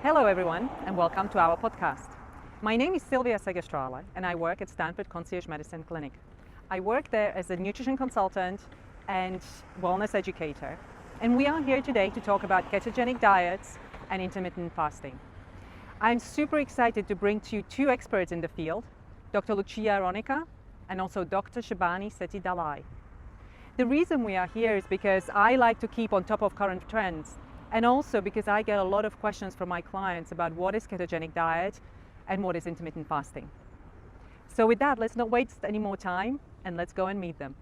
Hello everyone and welcome to our podcast. My name is Silvia Segerstrale and I work at Stanford Concierge Medicine Clinic. I work there as a nutrition consultant and wellness educator, and we are here today to talk about ketogenic diets and intermittent fasting. I'm super excited to bring to you two experts in the field, Dr. Lucia Aronica and also Dr. Shebani Sethi MD. The reason we are here is because I like to keep on top of current trends, and also because I get a lot of questions from my clients about what is ketogenic diet and what is intermittent fasting. So with that, let's not waste any more time and let's go and meet them.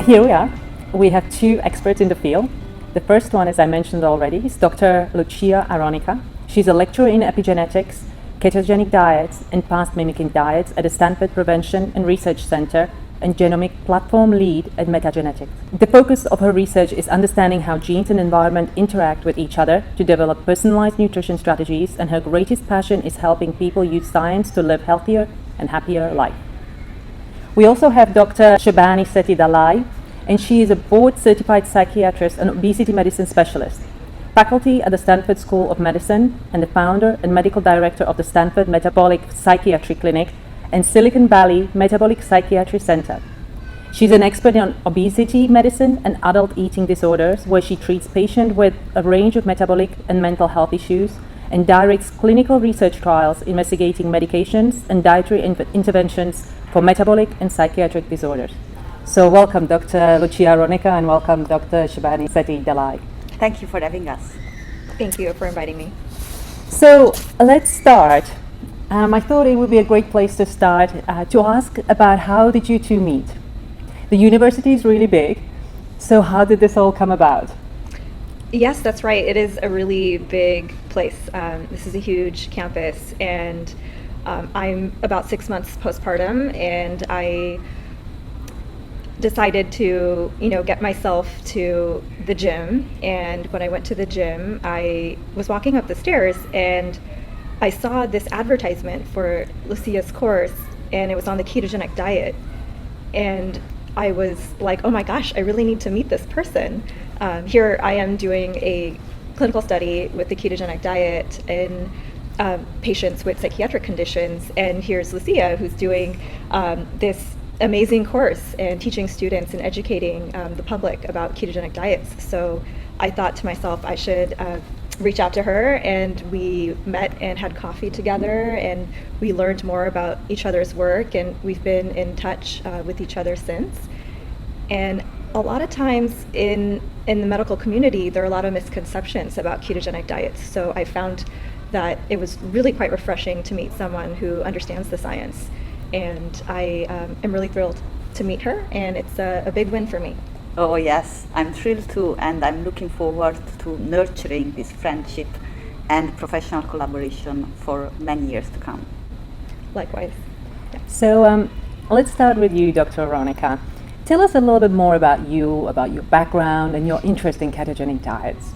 Here we are. We have two experts in the field. The first one, as I mentioned already, is Dr. Lucia Aronica. She's a lecturer in epigenetics, ketogenic diets, and fast-mimicking diets at the Stanford Prevention and Research Center and genomic platform lead at metagenetics. The focus of her research is understanding how genes and environment interact with each other to develop personalized nutrition strategies, and her greatest passion is helping people use science to live healthier and happier life. We also have Dr. Shebani Sethi MD, and she is a board-certified psychiatrist and obesity medicine specialist, faculty at the Stanford School of Medicine, and the founder and medical director of the Stanford Metabolic Psychiatry Clinic and Silicon Valley Metabolic Psychiatry Center. She's an expert on obesity medicine and adult eating disorders, where she treats patients with a range of metabolic and mental health issues and directs clinical research trials investigating medications and dietary interventions for metabolic and psychiatric disorders. So welcome Dr. Lucia Aronica and welcome Dr. Shebani Sethi MD. Thank you for having us. Thank you for inviting me. So let's start. I thought it would be a great place to start to ask about how did you two meet? The university is really big, so how did this all come about? Yes, that's right. It is a really big place. This is a huge campus, and I'm about 6 months postpartum, and I decided to, get myself to the gym. And when I went to the gym, I was walking up the stairs and I saw this advertisement for Lucia's course, and it was on the ketogenic diet. And I was like, oh my gosh, I really need to meet this person. Here I am doing a clinical study with the ketogenic diet in patients with psychiatric conditions, and here's Lucia, who's doing this amazing course and teaching students and educating the public about ketogenic diets. So I thought to myself, I should reach out to her, and we met and had coffee together, and we learned more about each other's work, and we've been in touch with each other since. And a lot of times in the medical community, there are a lot of misconceptions about ketogenic diets. So I found that it was really quite refreshing to meet someone who understands the science. And I am really thrilled to meet her, and it's a big win for me. Oh yes, I'm thrilled too, and I'm looking forward to nurturing this friendship and professional collaboration for many years to come. Likewise. Yeah. So let's start with you, Dr. Aronica. Tell us a little bit more about your background and your interest in ketogenic diets.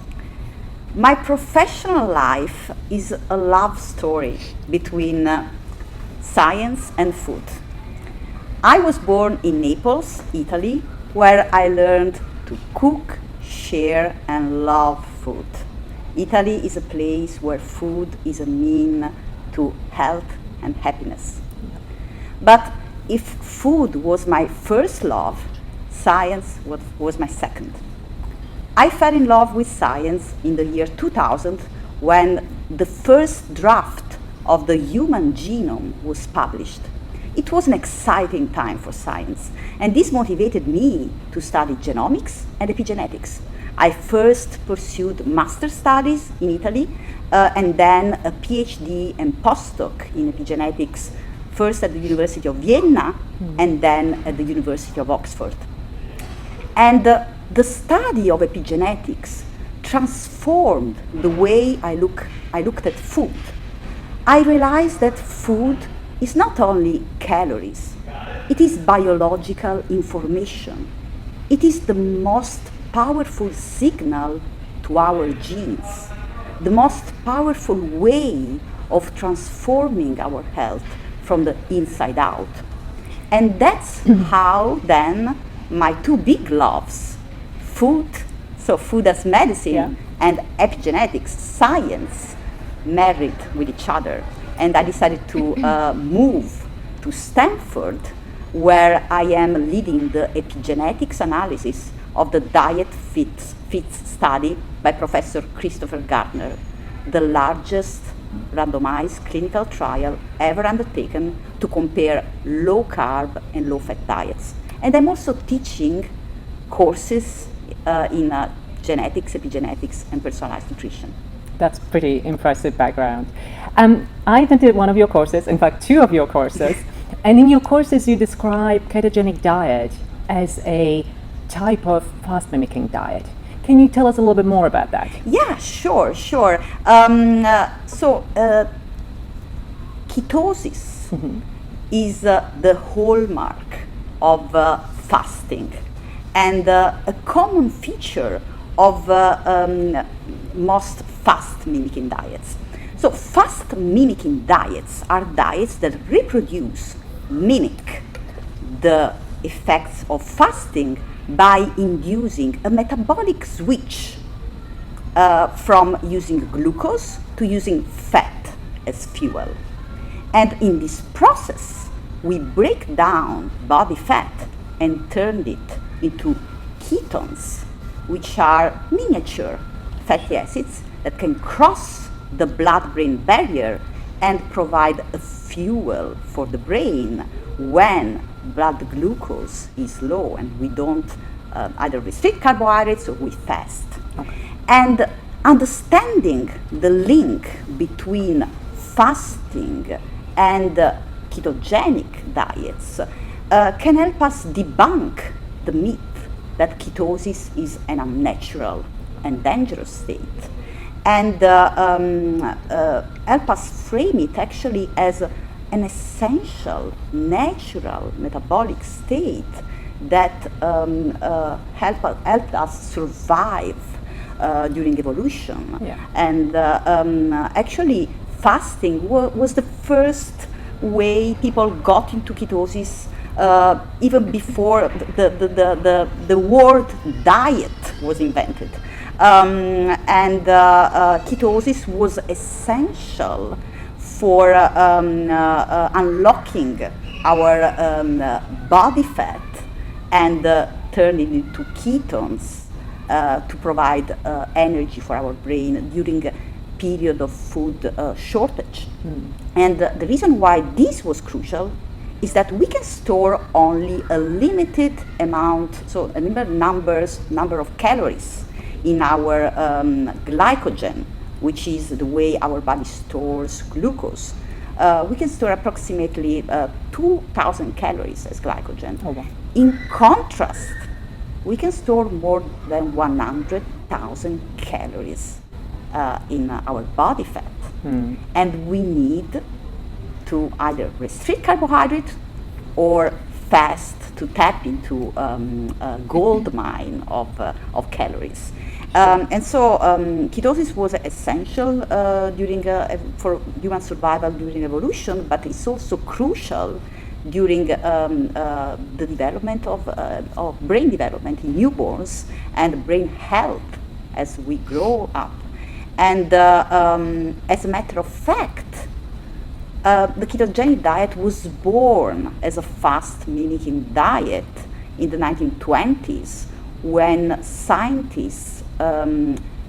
My professional life is a love story between science and food. I was born in Naples, Italy, where I learned to cook, share, and love food. Italy is a place where food is a mean to health and happiness. But if food was my first love, science was my second. I fell in love with science in the year 2000, when the first draft of the human genome was published. It was an exciting time for science, and this motivated me to study genomics and epigenetics. I first pursued master studies in Italy, and then a PhD and postdoc in epigenetics, first at the University of Vienna and then at the University of Oxford. And the study of epigenetics transformed the way I looked at food. I realized that food is not only calories, it is biological information. It is the most powerful signal to our genes, the most powerful way of transforming our health from the inside out. And that's how then my two big loves, food, so food as medicine, and epigenetics, science, married with each other. And I decided to move to Stanford, where I am leading the epigenetics analysis of the diet fit study by Professor Christopher Gardner, the largest randomized clinical trial ever undertaken to compare low carb and low fat diets. And I'm also teaching courses in genetics, epigenetics, and personalized nutrition. That's pretty impressive background. I attended one of your courses, in fact, two of your courses, and in your courses you describe ketogenic diet as a type of fast-mimicking diet. Can you tell us a little bit more about that? Yeah, sure. Ketosis is the hallmark of fasting, and a common feature of most fast-mimicking diets. So fast-mimicking diets are diets that mimic the effects of fasting by inducing a metabolic switch from using glucose to using fat as fuel. And in this process, we break down body fat and turn it into ketones, which are miniature fatty acids that can cross the blood-brain barrier and provide a fuel for the brain when blood glucose is low and we don't either restrict carbohydrates or we fast. Okay. And understanding the link between fasting and ketogenic diets can help us debunk the myth that ketosis is an unnatural and dangerous state, and help us frame it actually as an essential, natural metabolic state that helped us survive during evolution. Yeah. And actually, fasting was the first way people got into ketosis, even before the word diet was invented. And ketosis was essential for unlocking our body fat and turning it into ketones to provide energy for our brain during a period of food shortage. And the reason why this was crucial is that we can store only a limited amount, so a number of calories in our glycogen, which is the way our body stores glucose. We can store approximately 2,000 calories as glycogen. Oh, wow. In contrast, we can store more than 100,000 calories in our body fat. And we need to either restrict carbohydrate or fast to tap into a gold mine of calories. And so ketosis was essential for human survival during evolution, but it's also crucial during the development of brain development in newborns and brain health as we grow up. And as a matter of fact, the ketogenic diet was born as a fast-mimicking diet in the 1920s when scientists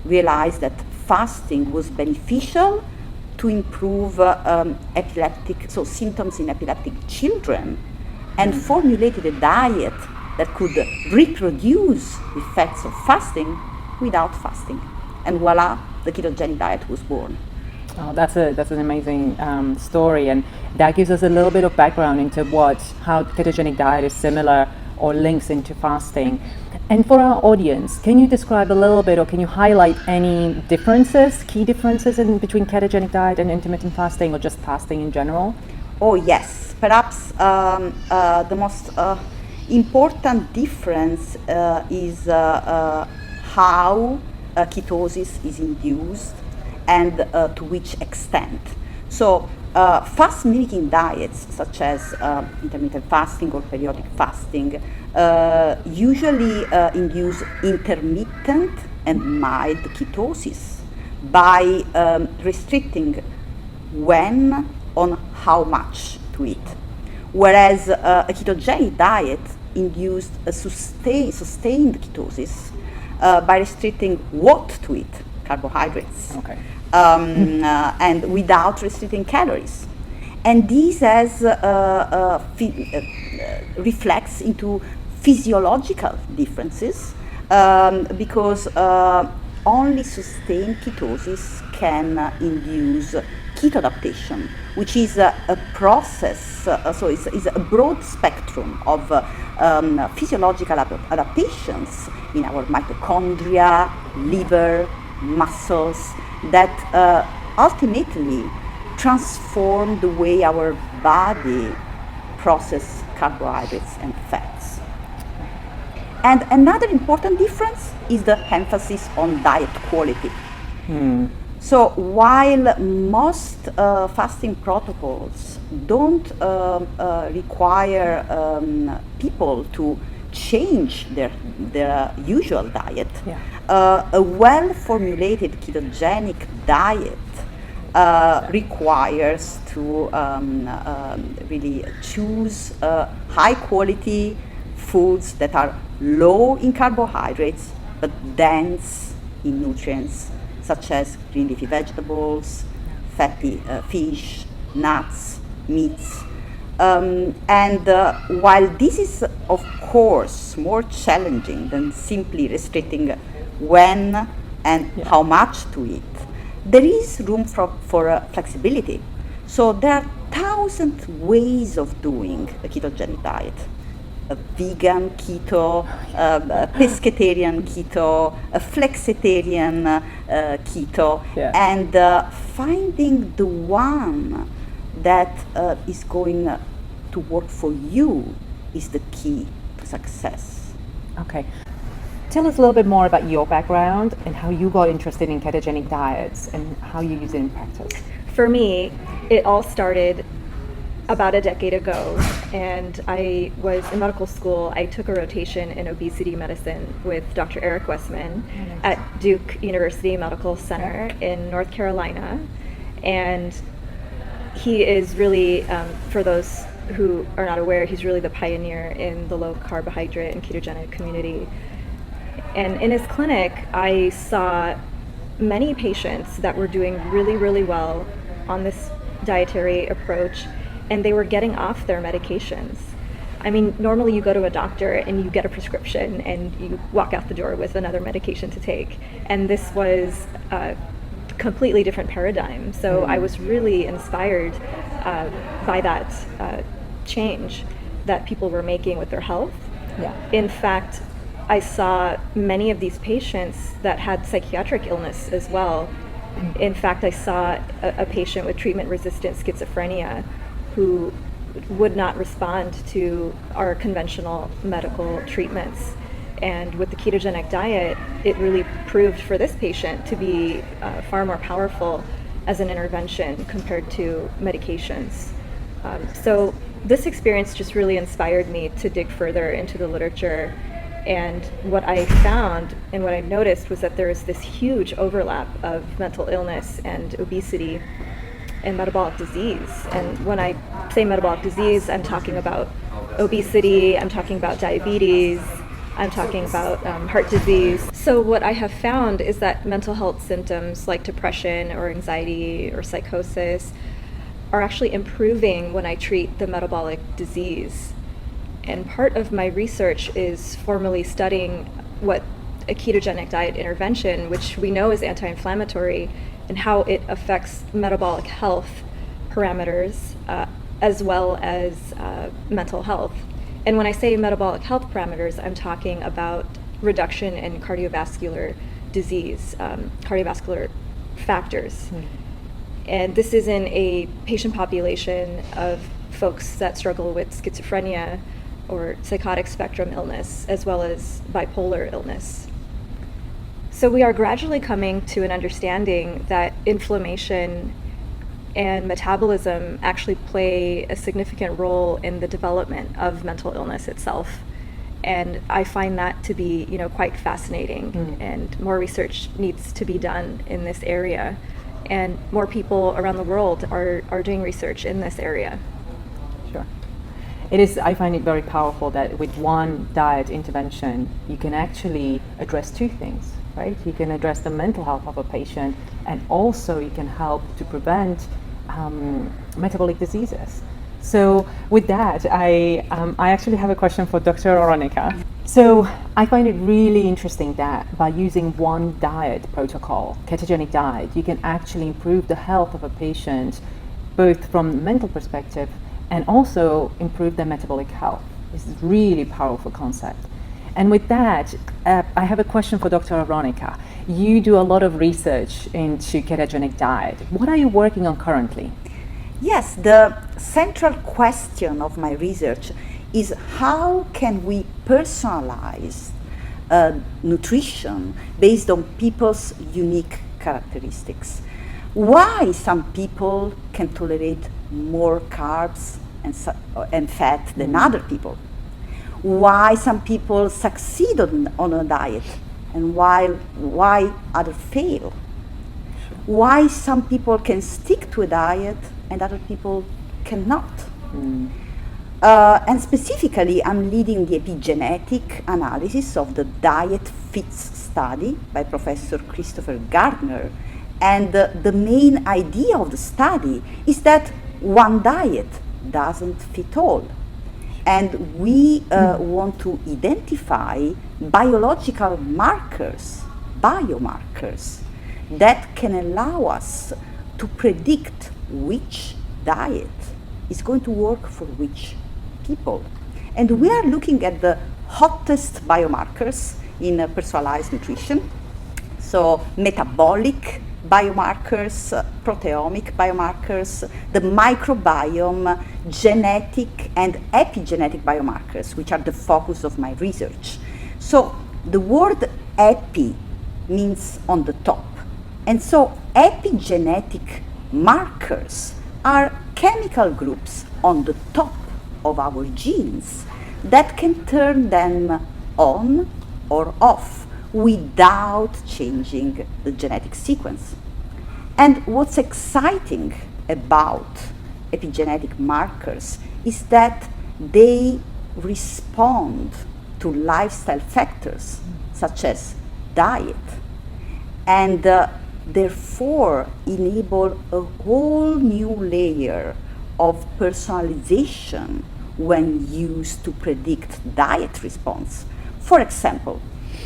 realized that fasting was beneficial to improve symptoms in epileptic children, and formulated a diet that could reproduce the effects of fasting without fasting. And voila, the ketogenic diet was born. Oh, that's an amazing story, and that gives us a little bit of background into how ketogenic diet is similar or links into fasting. And for our audience, can you describe a little bit, or can you highlight any differences, key differences between ketogenic diet and intermittent fasting, or just fasting in general? Oh yes, perhaps the most important difference is how ketosis is induced and to which extent. So fast-mimicking diets such as intermittent fasting or periodic fasting usually induce intermittent and mild ketosis by restricting when on how much to eat. Whereas a ketogenic diet induced a sustained ketosis by restricting what to eat, carbohydrates, Okay. and without restricting calories. And this has reflects into physiological differences because only sustained ketosis can induce keto-adaptation, which is a process, so it's a broad spectrum of physiological adaptations in our mitochondria, liver, muscles that ultimately transform the way our body processes carbohydrates and fats. And another important difference is the emphasis on diet quality. So while most fasting protocols don't require people to change their usual diet, a well-formulated ketogenic diet requires to really choose high-quality foods that are low in carbohydrates but dense in nutrients, such as green leafy vegetables, fatty fish, nuts, meats. And while this is, of course, more challenging than simply restricting when and how much to eat, there is room for flexibility. So there are 1,000 ways of doing a ketogenic diet. A vegan keto, a pescatarian keto, a flexitarian keto, and finding the one that is going to work for you is the key to success. Okay. Tell us a little bit more about your background and how you got interested in ketogenic diets and how you use it in practice. For me, it all started about a decade ago, and I was in medical school. I took a rotation in obesity medicine with Dr. Eric Westman at Duke University Medical Center in North Carolina, and he is really, for those who are not aware, he's really the pioneer in the low carbohydrate and ketogenic community. And in his clinic, I saw many patients that were doing really, really well on this dietary approach, and they were getting off their medications. I mean, normally you go to a doctor and you get a prescription and you walk out the door with another medication to take. And this was a completely different paradigm. So I was really inspired by that change that people were making with their health. In fact, I saw many of these patients that had psychiatric illness as well. In fact, I saw a patient with treatment-resistant schizophrenia who would not respond to our conventional medical treatments. And with the ketogenic diet, it really proved for this patient to be far more powerful as an intervention compared to medications. So this experience just really inspired me to dig further into the literature. And what I found and what I noticed was that there is this huge overlap of mental illness and obesity and metabolic disease. And when I say metabolic disease, I'm talking about obesity, I'm talking about diabetes, I'm talking about heart disease. So what I have found is that mental health symptoms like depression or anxiety or psychosis are actually improving when I treat the metabolic disease. And part of my research is formally studying what a ketogenic diet intervention, which we know is anti-inflammatory, and how it affects metabolic health parameters as well as mental health. And when I say metabolic health parameters, I'm talking about reduction in cardiovascular disease, cardiovascular factors. And this is in a patient population of folks that struggle with schizophrenia or psychotic spectrum illness, as well as bipolar illness. So we are gradually coming to an understanding that inflammation and metabolism actually play a significant role in the development of mental illness itself. And I find that to be, quite fascinating, and more research needs to be done in this area. And more people around the world are doing research in this area. Sure. I find it very powerful that with one diet intervention, you can actually address two things, right? You can address the mental health of a patient, and also you can help to prevent metabolic diseases. So with that, I actually have a question for Dr. Aronica. So I find it really interesting that by using one diet protocol, ketogenic diet, you can actually improve the health of a patient, both from a mental perspective and also improve their metabolic health. This is a really powerful concept. And with that, I have a question for Dr. Aronica. You do a lot of research into ketogenic diet. What are you working on currently? Yes, the central question of my research is how can we personalize nutrition based on people's unique characteristics? Why some people can tolerate more carbs and fat than other people? Why some people succeed on a diet and why others fail? Why some people can stick to a diet and other people cannot? And specifically, I'm leading the epigenetic analysis of the Diet Fits study by Professor Christopher Gardner. And the main idea of the study is that one diet doesn't fit all. And we want to identify biological markers, biomarkers, that can allow us to predict which diet is going to work for which people. And we are looking at the hottest biomarkers in personalized nutrition. So metabolic biomarkers, proteomic biomarkers, the microbiome, genetic and epigenetic biomarkers, which are the focus of my research. So the word epi means on the top. And so epigenetic markers are chemical groups on the top of our genes that can turn them on or off without changing the genetic sequence. And what's exciting about epigenetic markers is that they respond to lifestyle factors such as diet, and therefore enable a whole new layer of personalization when used to predict diet response. For example,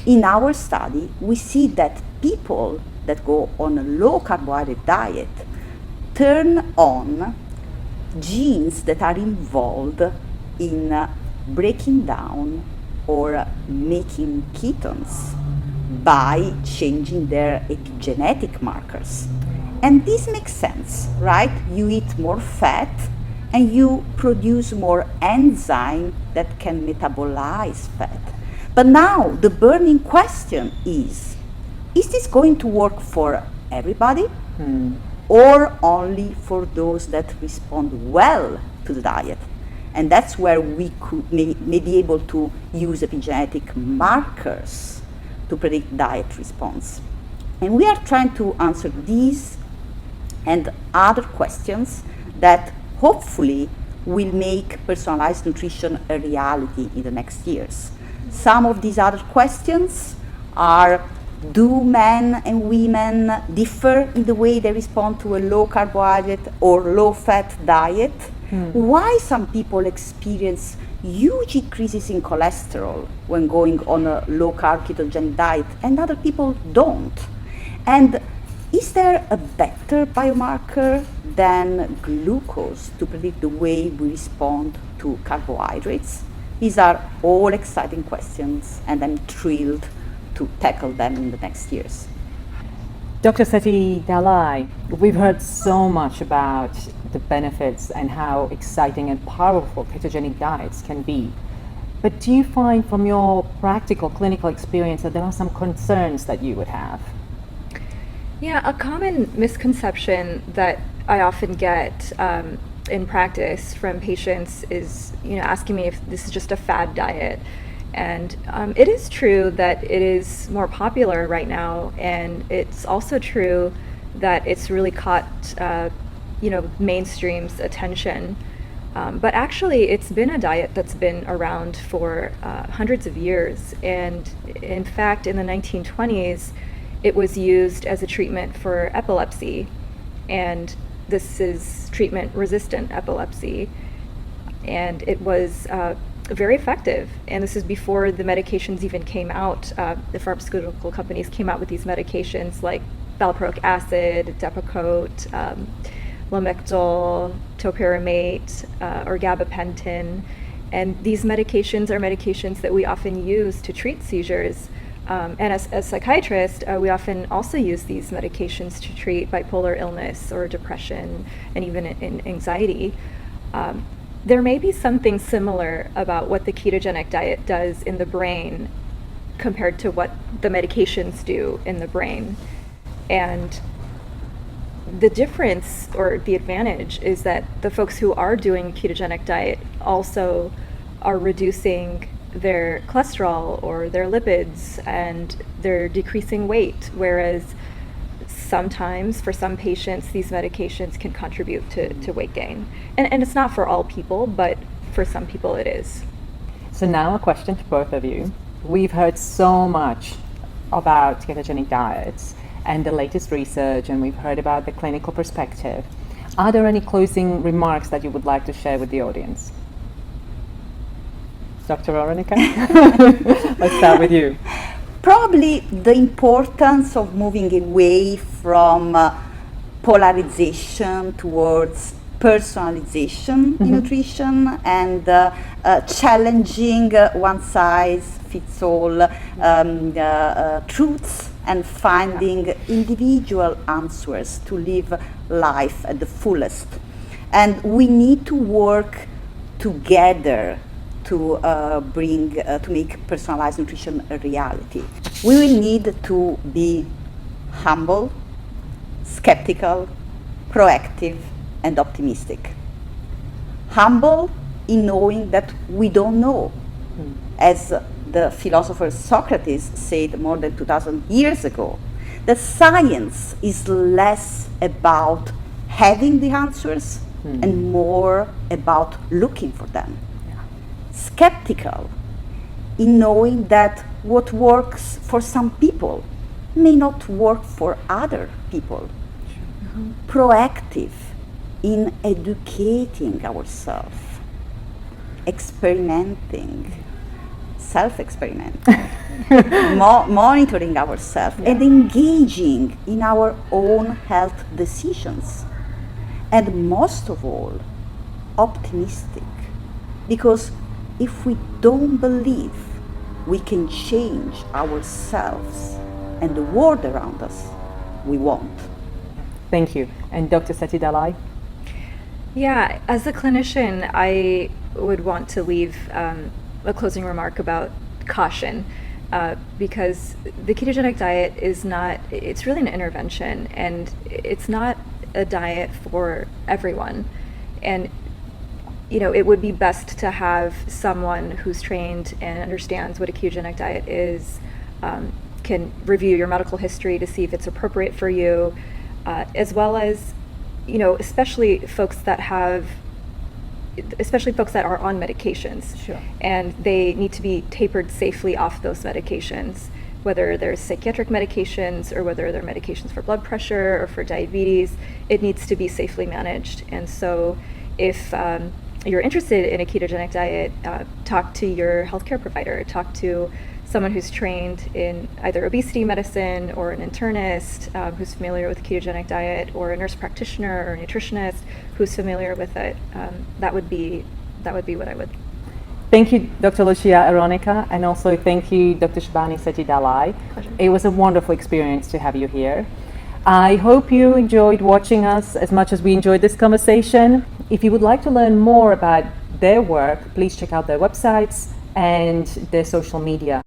in our study, we see that people that go on a low carbohydrate diet turn on genes that are involved in breaking down or making ketones by changing their epigenetic markers. And this makes sense, right? You eat more fat and you produce more enzyme that can metabolize fat. But now the burning question is this going to work for everybody or only for those that respond well to the diet? And that's where we may be able to use epigenetic markers to predict diet response. And we are trying to answer these and other questions that hopefully will make personalized nutrition a reality in the next years. Some of these other questions are: do men and women differ in the way they respond to a low carbohydrate or low fat diet? Why some people experience huge increases in cholesterol when going on a low carb ketogenic diet and other people don't? And is there a better biomarker than glucose to predict the way we respond to carbohydrates? These are all exciting questions, and I'm thrilled to tackle them in the next years. Dr. Sethi Dalai, we've heard so much about the benefits and how exciting and powerful ketogenic diets can be. But do you find from your practical clinical experience that there are some concerns that you would have? Yeah, a common misconception that I often get in practice from patients is, asking me if this is just a fad diet. And it is true that it is more popular right now, and it's also true that it's really caught, mainstream's attention. But actually, it's been a diet that's been around for hundreds of years. And in fact, in the 1920s, it was used as a treatment for epilepsy. And this is treatment-resistant epilepsy. And it was very effective. And this is before the medications even came out. The pharmaceutical companies came out with these medications like valproic acid, Depakote, Lamictal, topiramate, or gabapentin. And these medications are medications that we often use to treat seizures. And as psychiatrists, we often also use these medications to treat bipolar illness or depression and even in anxiety. There may be something similar about what the ketogenic diet does in the brain compared to what the medications do in the brain. And the difference or the advantage is that the folks who are doing ketogenic diet also are reducing their cholesterol or their lipids, and they're decreasing weight, whereas sometimes for some patients these medications can contribute to weight gain. And it's not for all people, but for some people it is. So now a question to both of you. We've heard so much about ketogenic diets and the latest research, and we've heard about the clinical perspective. Are there any closing remarks that you would like to share with the audience? Dr. Aronica, let's start with you. Probably the importance of moving away from polarization towards personalization in nutrition, and challenging one-size-fits-all truths, and finding individual answers to live life at the fullest. And we need to work together to make personalized nutrition a reality. We will need to be humble, skeptical, proactive, and optimistic. Humble in knowing that we don't know. As the philosopher Socrates said more than 2,000 years ago, that science is less about having the answers and more about looking for them. Skeptical in knowing that what works for some people may not work for other people. Proactive in educating ourselves, experimenting, self-experimenting, monitoring ourselves, and engaging in our own health decisions. And most of all, optimistic, because if we don't believe we can change ourselves and the world around us, we won't. Thank you. And Dr. Sethi Dalai? Yeah, as a clinician, I would want to leave a closing remark about caution, because the ketogenic diet it's really an intervention, and it's not a diet for everyone. And it would be best to have someone who's trained and understands what a ketogenic diet is, can review your medical history to see if it's appropriate for you, as well as, especially folks that are on medications. Sure. And they need to be tapered safely off those medications, whether there's psychiatric medications or whether they're medications for blood pressure or for diabetes. It needs to be safely managed. And so if you're interested in a ketogenic diet, talk to your healthcare provider, talk to someone who's trained in either obesity medicine or an internist who's familiar with the ketogenic diet, or a nurse practitioner or a nutritionist who's familiar with it. That would be what I would. Thank you, Dr. Lucia Aronica, and also thank you, Dr. Shebani Sethi Dalai. Pleasure. It was a wonderful experience to have you here. I hope you enjoyed watching us as much as we enjoyed this conversation. If you would like to learn more about their work, please check out their websites and their social media.